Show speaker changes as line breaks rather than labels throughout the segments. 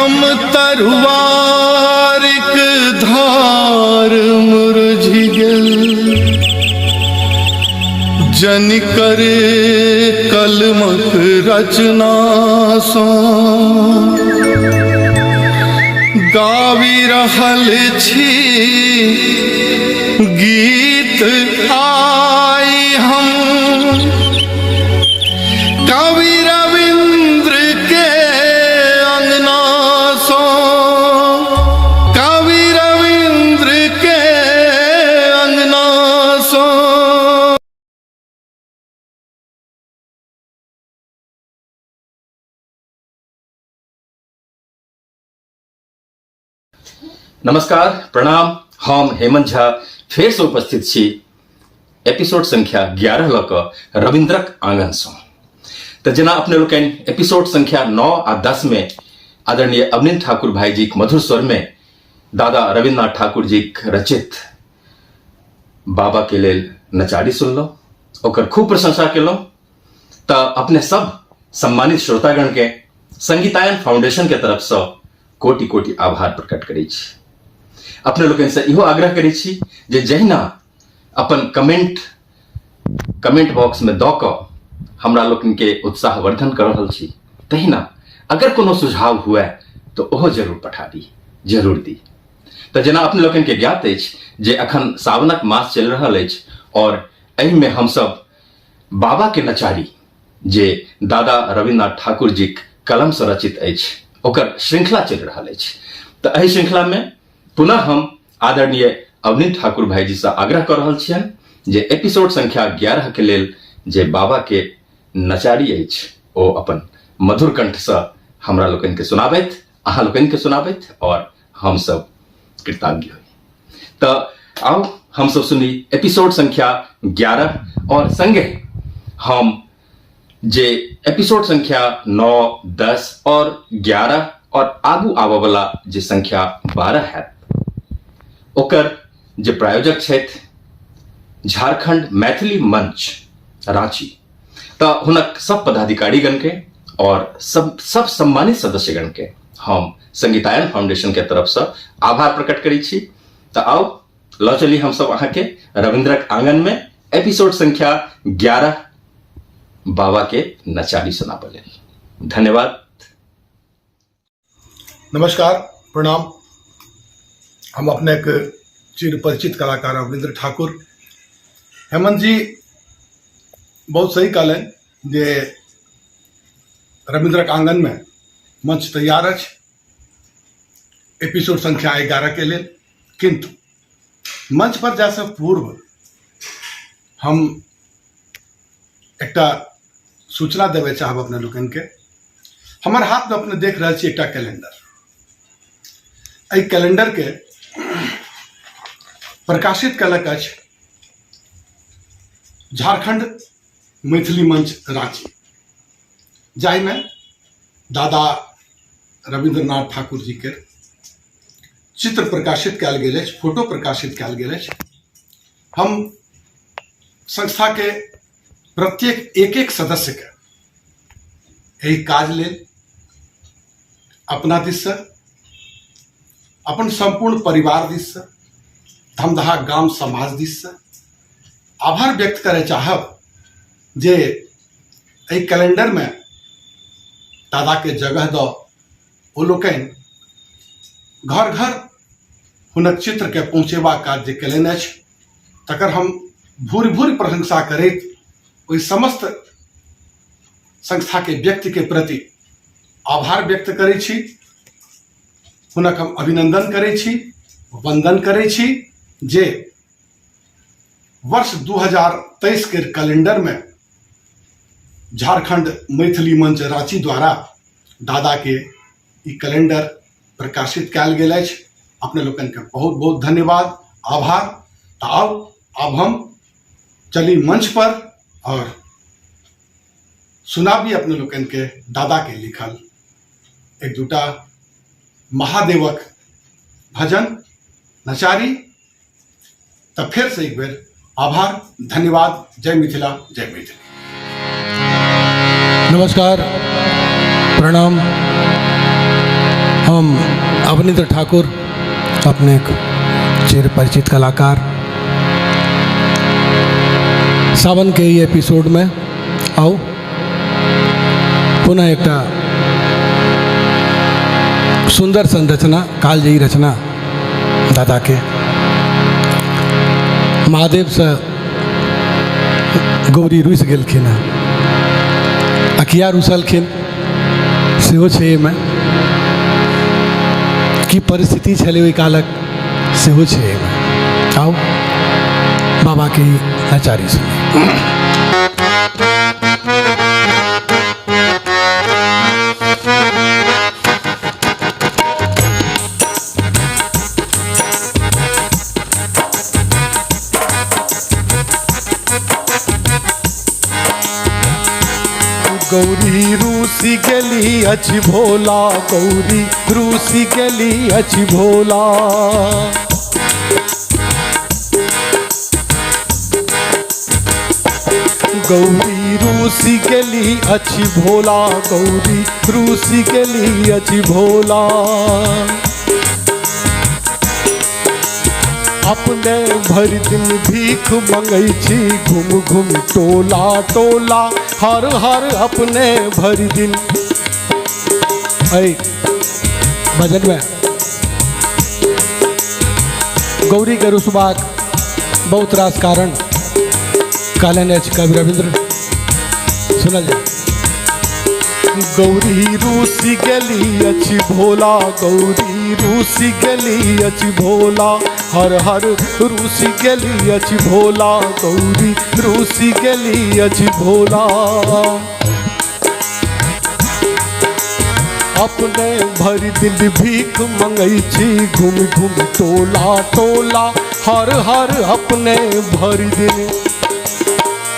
जम तरुवारिक धार मुरझि गेल, जन करे कलमक रचना सँ गाबि रहल छी गीत आई हम। कवि रविंद्र के अंगना सो, कवि रविंद्र के अंगना सो।
नमस्कार, प्रणाम। हम हेमंत झा फेर से उपस्थित छी एपिसोड संख्या 11 लऽ कऽ रविंद्रक आंगन सँ। तऽ जेना अपने लोकनि एपिसोड संख्या 9 आ 10 में आदरणीय अवनींद्र ठाकुर भाई जी के मधुर स्वर में दादा रविन्द्रनाथ ठाकुर जी रचित बाबा के लेल नचारी सुनलहुँ, ओकर खूब प्रशंसा केलहुँ। तऽ अपने सब सम्मानित श्रोतागण के संगीतायन फाउंडेशन के तरफ से कोटि कोटि आभार प्रकट करै छी। अपने लोगन से इहो आग्रह करै छी जे जहिना अपन कमेंट बॉक्स में दऽ कऽ हमरा लोगन के उत्साहवर्धन कर रहल छी, तहिना अगर कोनो सुझाव हुए तो ओहो जरूर पठा दी, जरूर दी। तऽ जेना अपने लोगन के ज्ञात अछि जे अखन सावनक मास चलि रहल अछि और एहि में हम सब बाबा के नचारी जे दादा रविन्द्रनाथ ठाकुर जी कलम से रचित अछि ओकर श्रृंखला चलि रहल अछि। तऽ एहि श्रृंखला में पुनः हम आदरणीय अवनींद्र ठाकुर भाई जी से आग्रह कर रहल छियनि जे एपिसोड संख्या 11 के लेल जे बाबा के नचारी अछि ओ अपन मधुर कंठ से हमरा लोकनि के सुनाबैत, अहाँ लोकनि के सुनाबैत और हम सब कृतज्ञ होई। तऽ आओ हम सब सुनी एपिसोड संख्या 11 और संगे हम जे एपिसोड संख्या 9, 10 और 11 और आगू आबऽ वाला जे संख्या 12 है ओकर जे प्रायोजक छथि झारखंड मैथिली मंच रांची, तऽ हुनक सब पदाधिकारीगण के और सब सम्मानित सदस्यगण के हम संगीतायन फाउंडेशन के तरफ से आभार प्रकट करै छी। तऽ आओ लऽ चली हम सब अहाँ के रविंद्रक आंगन में एपिसोड संख्या 11 बाबा के नचारी सुनाबऽ लेल। धन्यवाद।
नमस्कार, प्रणाम। हम अपने एक चिर परिचित कलाकार अवनींद्र ठाकुर। हेमंत जी बहुत सही कहलें जे रविंद्रक आंगन में मंच तैयार अछि एपिसोड संख्या 11 के लिए, किंतु मंच पर जाए से पूर्व हम एकटा सूचना देवे चाहब अपने लोगन के। हमारे हाथ में अपने देख रहे छी एकटा कैलेंडर। एहि कैलेंडर के प्रकाशित कयलक अछि झारखंड मैथिली मंच रांची, जाहिमे दादा रविन्द्रनाथ ठाकुर जी के चित्र प्रकाशित कयल गेल अछि, फोटो प्रकाशित कयल गेल अछि। हम संस्था के प्रत्येक एक सदस्य के एहि काज लेल अपना दिस से, अपन संपूर्ण परिवार दिस से, धमदहा गाम समाज दिस से आभार व्यक्त करे चाहब जे एहि कैलेंडर में दादा के जगह दऽ ओ लोकनि घर घर हुनक चित्र के पहुँचेबा काज जे कयलनि अछि तकर हम भूरि भूरि प्रशंसा करैत ओहि समस्त संस्था के व्यक्ति के प्रति आभार व्यक्त करै छी, हुनक हम अभिनंदन करै छी, वंदन करै छी जे वर्ष 2023 के कैलेंडर में झारखंड मैथिली मंच रांची द्वारा दादा के ई कैलेंडर प्रकाशित कयल गेल अछि। अपने लोगन के बहुत बहुत धन्यवाद, आभार। तो आओ अब हम चली मंच पर और सुना भी अपने लोगन के दादा के लिखल एक दूटा महादेवक भजन नचारी। तब फिर से एक बेर आभार, धन्यवाद। जय मिथिला, जय मैथिली।
नमस्कार, प्रणाम। हम हम अवनींद्र ठाकुर, अपने एक चिर परिचित कलाकार, सावन के ये एपिसोड में आओ पुनः एक सुंदर संरचना, कालजयी रचना दादा के महादेव से गौरी रुस गेलखिन हैं, अकिया रुसलखिन सेहो छै एहिमे, की परिस्थिति छलै ओहि कालक सेहो छै एहिमे। आओ बाबा के लाचारी सुनी।
गौरी रूसी गेली अछि भोला, गौरी रूसी गेली अछि भोला। गौरी रूसी गेली अछि भोला, गौरी रूसी गेली अछि भोला। अपने भरि दिन भीख मंगै छी, घूम घूम टोला टोला, हर हर अपने भरि दिन।
भजन में गौरी के रुसबाक बहुत रास कारण कहलन अछि कवि रविंद्र, सुनल जाए।
गौरी रूसी गेली अछि भोला, गौरी रूसी गेली अछि भोला, हर हर रूसी गेली अछि भोला, गौरी रूसी गेली अछि भोला। अपने भरि दिन भीख मंगै छी, घूम घूम टोला टोला, हर हर अपने भरि दिन।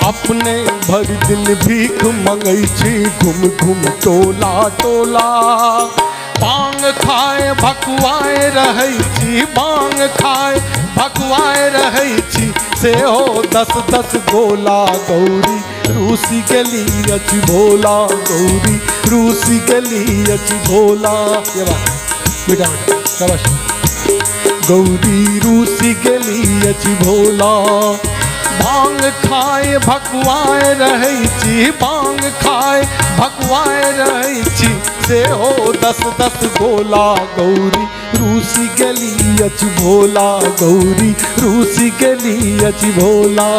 अपने भरि दिन भीख मंगै छी, घूम घूम टोला टोला। भांग खाए भकुआए रहै छी, भांग खाए भकुआए रहै छी, सेहो 10-10 गोला। गौरी रूसी गेली अछि भोला, गौरी रूसी गेली अछि भोला। ये बात बेटा बेटा शाबाश। गौरी रूसी गेली अछि भोला। भांग खाए भकुआए रहै छी, भांग खाए भकुआए रहै छी, सेहो 10-10 गोला। गौरी रूसी गेली अछि भोला, गौरी रूसी गेली अछि भोला।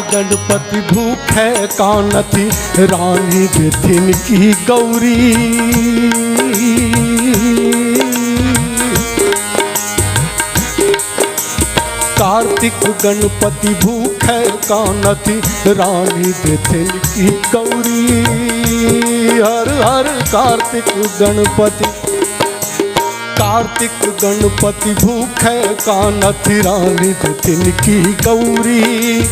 गणपति भूखे कानथी, रानी देथिन की गौरी। कार्तिक गणपति भूखे कानथी, रानी देथिन की गौरी। हर हर कार्तिक गणपति, कार्तिक गणपति भूखे कानथी, रानी देथिन की गौरी।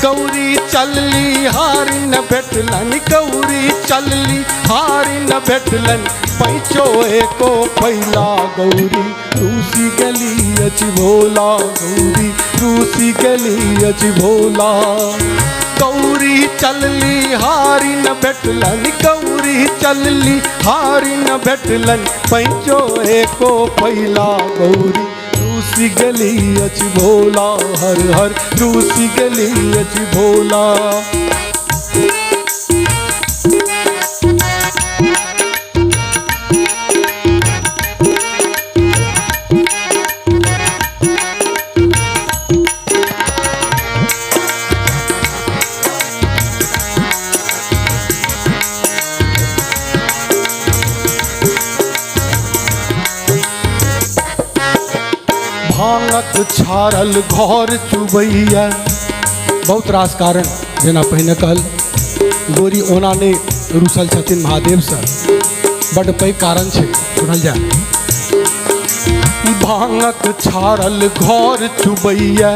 गौरी चलली हारी न भेटलन, गौरी चलली हारी न भेटलन, पैचो एको पैला। गौरी रूसी गेली अछि भोला, गौरी रूसी गेली अछि भोला। गौरी चलली हारी न भेटलन, गौरी चलली हारी न भेटलन, पैचो एको पैला। गौरी रूसी गेली अछि भोला, हर हर रूसी गेली अछि भोला। भांगक छाड़ल घर चुबैया,
बहुत रास कारण जेना पहिने कहल, गौरी ओना नहि रुसल छथिन महादेव से, बड़ पैघ कारण छै, सुनल जाए। भांगक छाड़ल घर चुबैया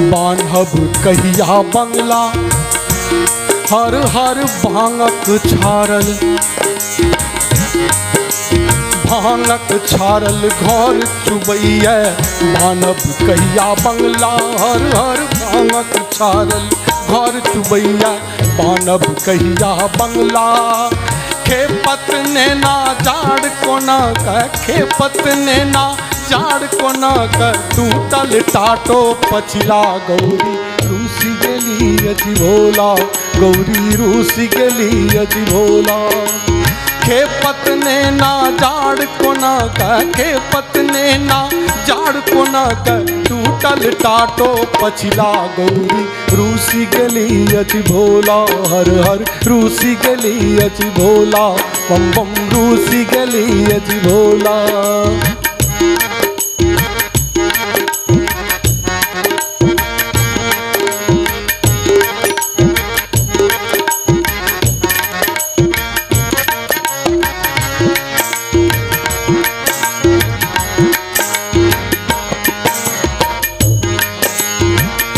बान्हब कहिया बंगला। हर हर भांगक छाड़ल, भांगक छाड़ल घर चुबैया बान्हब कहिया बंगला। हर हर भांगक छाड़ल घर चुबैया बान्हब कहिया बंगला। खेपत नैना जाड़ कोना का, खेपत नैना जाड़ कोना का, टूटल टाटो पछिला। गौरी रूसी गेली अजी भोला, गौरी रूसी गेली अजी भोला। खेपत नैना जाड़ कोना का, खेपत नैना जाड़ कोना का, टूटल टाटो पछिला। गौरी रूसी गेली अजी भोला, हर हर रूसी गेली अजी भोला, बम बम रूसी गेली अजी भोला।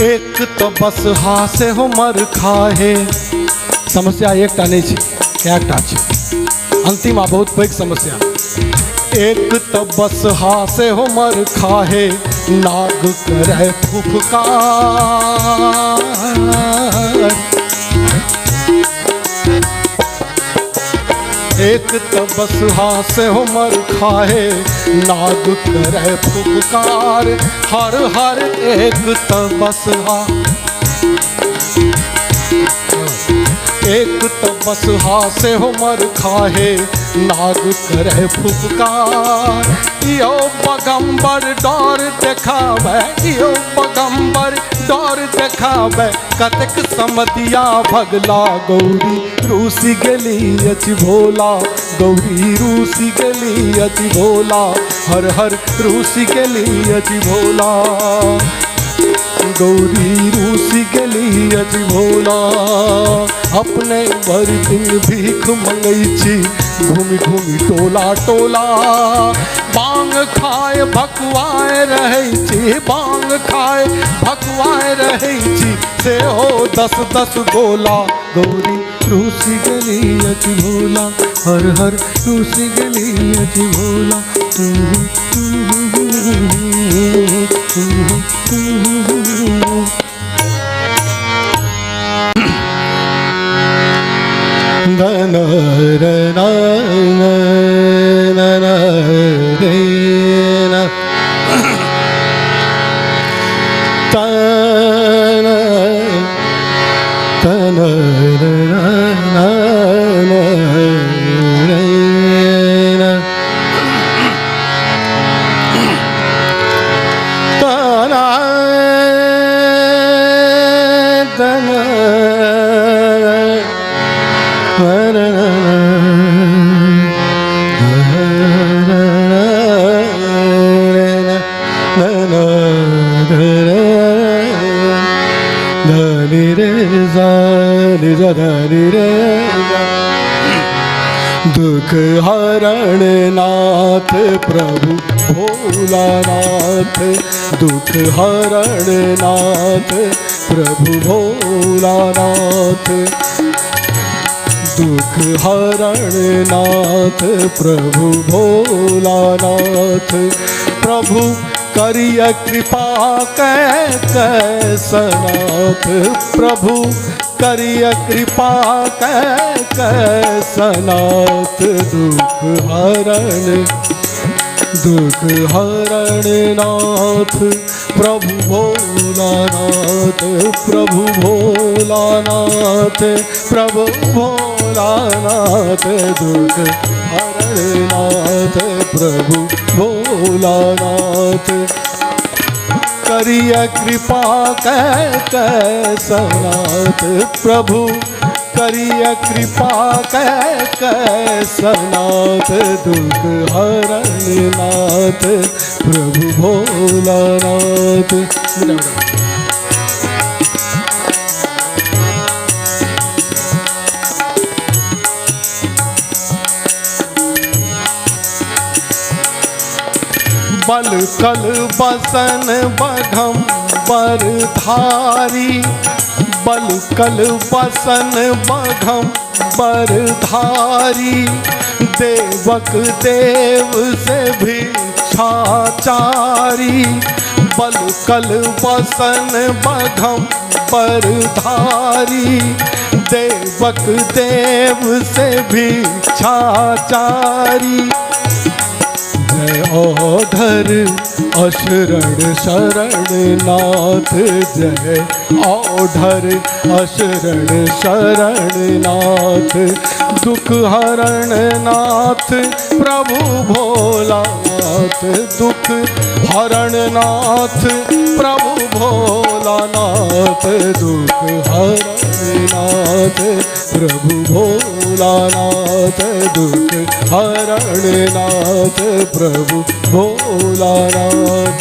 एक तो बस हासे हो मर खाहे, समस्या एकटा नहीं छे, एकटा छे अंतिम आ बहुत पैघ समस्या। एक तो बस हासे हो मर खाहे, नाग करे फुफकार। एक तो बस हासे हो मर खाहे, नाग करे फुफकार। हर हर एक तो बस हा, एक तो बस हासे हो मर खाहे, नाग करे फुफकार। यो बगंबर डर देखावे, यो बगंबर डर देखावे, कतक समतिया भगला। गौरी रूसी गेली अजी भोला, गौरी रूसी गेली अजी भोला, हर हर रूसी गेली अजी भोला। गौरी रूसी गेली अजी भोला, अपने भर दिन भीख मंगई छी, घूमि घूमि टोला टोला। बांग खाए भकुआए रहै छी, बांग खाए भकुआए रहै छी, से हो 10-10 गोला। गौरी रूसी गेली अजी भोला, हर हर रूसी गेली अजी भोला। दुख हरण नाथ प्रभु भोलानाथ, दुख हरण नाथ प्रभु भोलानाथ, दुख हरण नाथ प्रभु भोलानाथ। प्रभु करिय कृपा कैसनाथ, प्रभु करिय कृपा कैसनाथ। दुख हरण नाथ प्रभु भोलानाथ, प्रभु भोलानाथ, प्रभु भोलानाथ। दुख हरण नाथ प्रभु भोलानाथ, करिय कृपा कैसनाथ। प्रभु करिय कृपा कैसनाथ, दुख हरण नाथ प्रभु भोलानाथ। बल कल बसन बघम्बर धारी, बल कल बसन बघम्बर धारी, देवक देव से भिक्षाचारी, बल कल बसन बघम्बर धारी, देवक देव से भिक्षाचारी। जय ओधर अशरण शरणनाथ, जय ओधर अशरण शरणनाथ, दुख हरण नाथ प्रभु भोलानाथ, दुख हरण नाथ प्रभु भोलानाथ, दुख हरण नाथ प्रभु भोलानाथ, दुख हरण नाथ प्रभु भोलानाथ।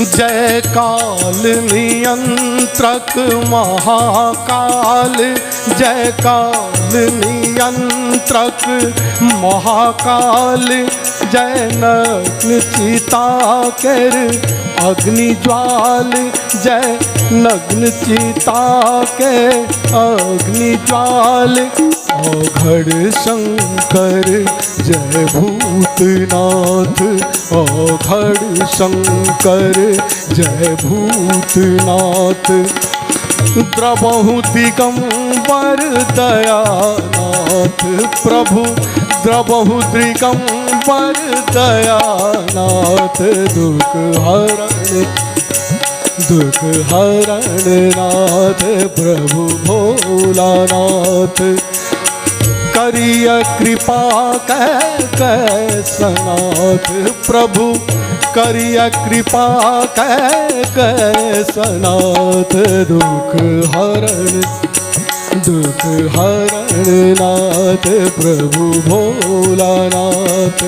जय काल नियंत्रक महाकाल, जय काल नियंत्रक महाकाल, जय नग्न चिता कर अग्नि ज्वाल, जय नग्न चिता के अग्नि ज्वाल, औघड़ शंकर जय भूतनाथ, औघड़ शंकर जय भूतनाथ, द्रवहु दिगंबर दयानाथ प्रभु, द्रवहु दिगंबर दयानाथ, दुख हरण नाथ प्रभु भोलानाथ, करिय कृपा कैसनाथ प्रभु, करिय कृपा कैसनाथ, दुख हरण नाथ प्रभु भोलानाथ।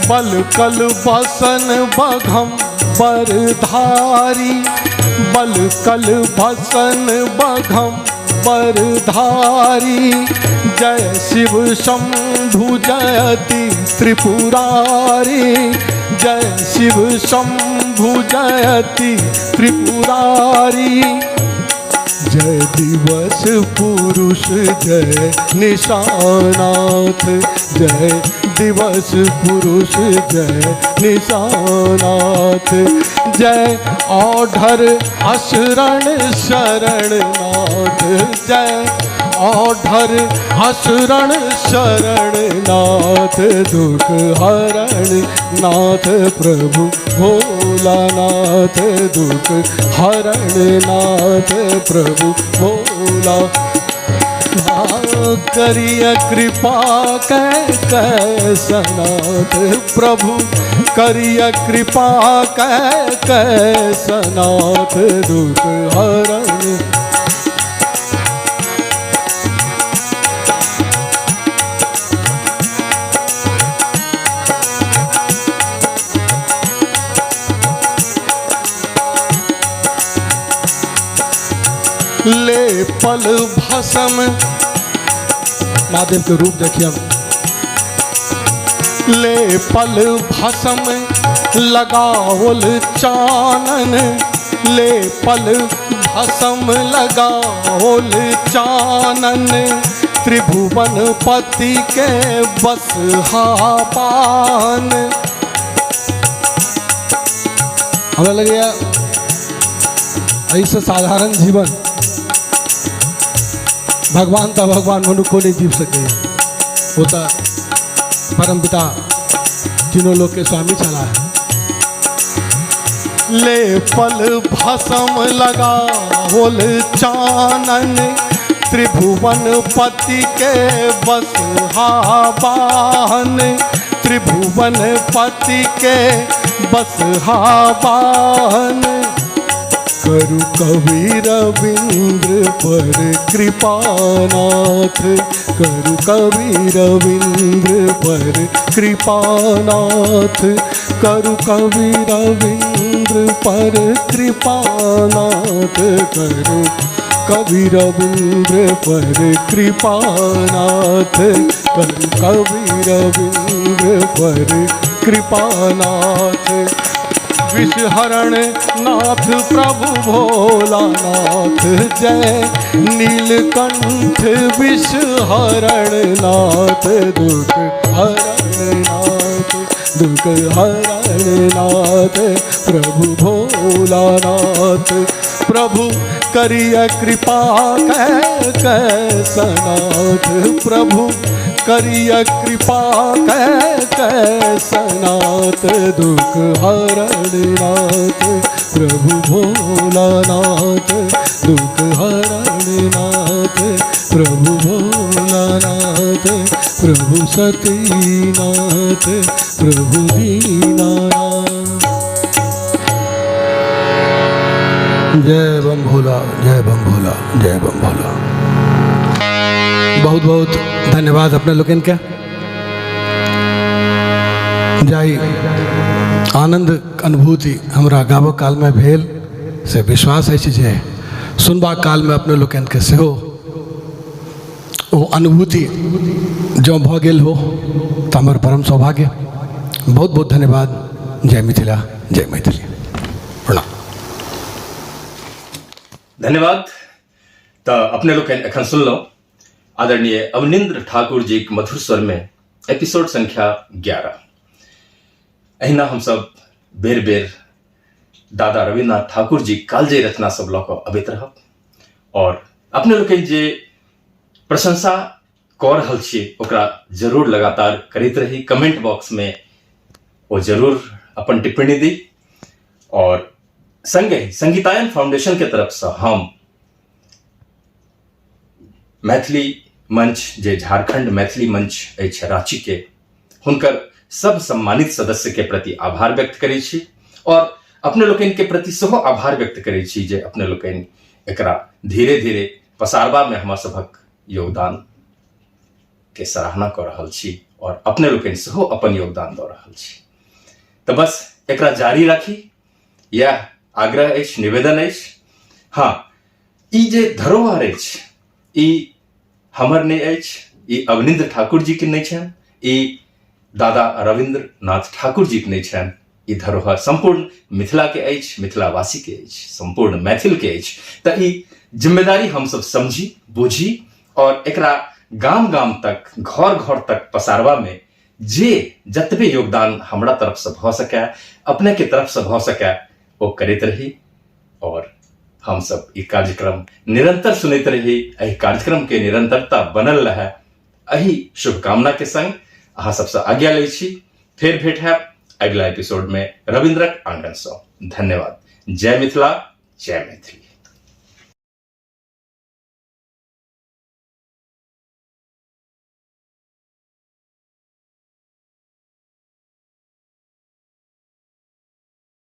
बल कल बसन बघम्बर धारी, बल कल बसन बघम्बर धारी, जय शिव शंभु जयति त्रिपुरारी, जय शिव शंभु जयति त्रिपुरारी, जय दिवस पुरुष जय निशानाथ, जय दिवस पुरुष जय निशानाथ, जय औढर अशरण शरणनाथ, जय औढर अशरण शरणनाथ, दुख हरण नाथ प्रभु भोलानाथ, दुख हरण नाथ प्रभु भोला। करिय कृपा कैसनाथ प्रभु, करिय कृपा कैसनाथ, दुख हरण। ले पल भस्म, महादेव के रूप देखिए हम। ले पल भस्म लगाओल चानन, ले पल भस्म लगाओल चानन, त्रिभुवन पति के बस पान। हमें लग गया ऐसा साधारण जीवन भगवान था, भगवान मनुष्य को नहीं जीव सके, होता परमपिता तीनों लोग के स्वामी चला है। ले पल भस्म लगाओल चानन, त्रिभुवन पति के बस वाहन, त्रिभुवन पति के बस वाहन। करु कवि रविंद्र पर कृपानाथ, करु कवि रविंद्र पर कृपानाथ, करु कवि रविंद्र पर कृपानाथ, करु कवि रविंद्र पर कृपानाथ, करु कवि रविंद्र पर कृपानाथ। विषहरण नाथ प्रभु भोलानाथ, जय नीलकंठ विषहरण नाथ, दुख हरण नाथ, दुख हरण नाथ प्रभु भोलानाथ। प्रभु करिय कृपा कैसनाथ, प्रभु करिय कृपा कैसनाथ, दुख हरण नाथ प्रभु भोलानाथ, दुख हरण नाथ प्रभु भोलानाथ, प्रभु सतीनाथ प्रभु दीनानाथ। जय बम भोला, जय बम भोला, जय बम भोला। बहुत बहुत धन्यवाद अपने लोग इनके। जाई आनंद अनुभूति हमरा गाबक काल में भेल से विश्वास अछि जे सुनबा काल में अपने लोग इनके सेहो ओ अनुभूति जो भ गेल हो तो हमर परम सौभाग्य। बहुत बहुत धन्यवाद। जय मिथिला, जय मैथिली। प्रणाम।
धन्यवाद। तो अपने लोग एखन सुनलो आदरणीय अवनिंद्र ठाकुर जी के मधुर स्वर में एपिसोड संख्या 11। अहिना हम सब बेर बेर दादा रविन्द्रनाथ ठाकुर जी कालजयी रचना सब लऽ कऽ अबैत रहब और अपने लोग जे प्रशंसा कऽ रहल छियै ओकरा जरूर लगातार करैत रही। कमेंट बॉक्स में वो जरूर अपन टिप्पणी दी और संगे संगीतायन फाउंडेशन के तरफ से हम मैथिली मंच जे झारखंड मैथिली मंच अछि रांची के हुनकर सब सम्मानित सदस्य के प्रति आभार व्यक्त करै छी और अपने लोकनि के प्रति सेहो आभार व्यक्त करै छी जे अपने लोकनि एकरा धीरे धीरे पसारबा में हमर सभक योगदान के सराहना कऽ रहल छी और अपने लोकनि सेहो अपन योगदान दऽ रहल छी। तो बस एकरा जारी राखी, यह आग्रह अछि, निवेदन अछि। हाँ, ई जे धरोहर अछि ई हमर नहीं अछि, ई अवनिंद्र ठाकुर जी के नहीं छनि, ई दादा रविंद्र नाथ ठाकुर जी के नहीं छनि। ई धरोहर संपूर्ण मिथिला के अछि, मिथिलावासी के अछि, संपूर्ण मैथिल के अछि। त ई जिम्मेदारी हम सब समझी बुझी और एकरा गाम गाम तक घर घर तक पसारवा में जे जतबे योगदान हमरा तरफ से भ सके, अपने के तरफ से भ सके, वो करैत रही और हम सब ई कार्यक्रम निरंतर सुनैत रही। एहि कार्यक्रम के निरंतरता बनल रहे, एही शुभकामना के संग अहाँ सबसे आज्ञा लै छी। फिर भेट हैब अगला एपिसोड में रविंद्रक आंगन सँ। धन्यवाद। जय मिथिला, जय मैथिली।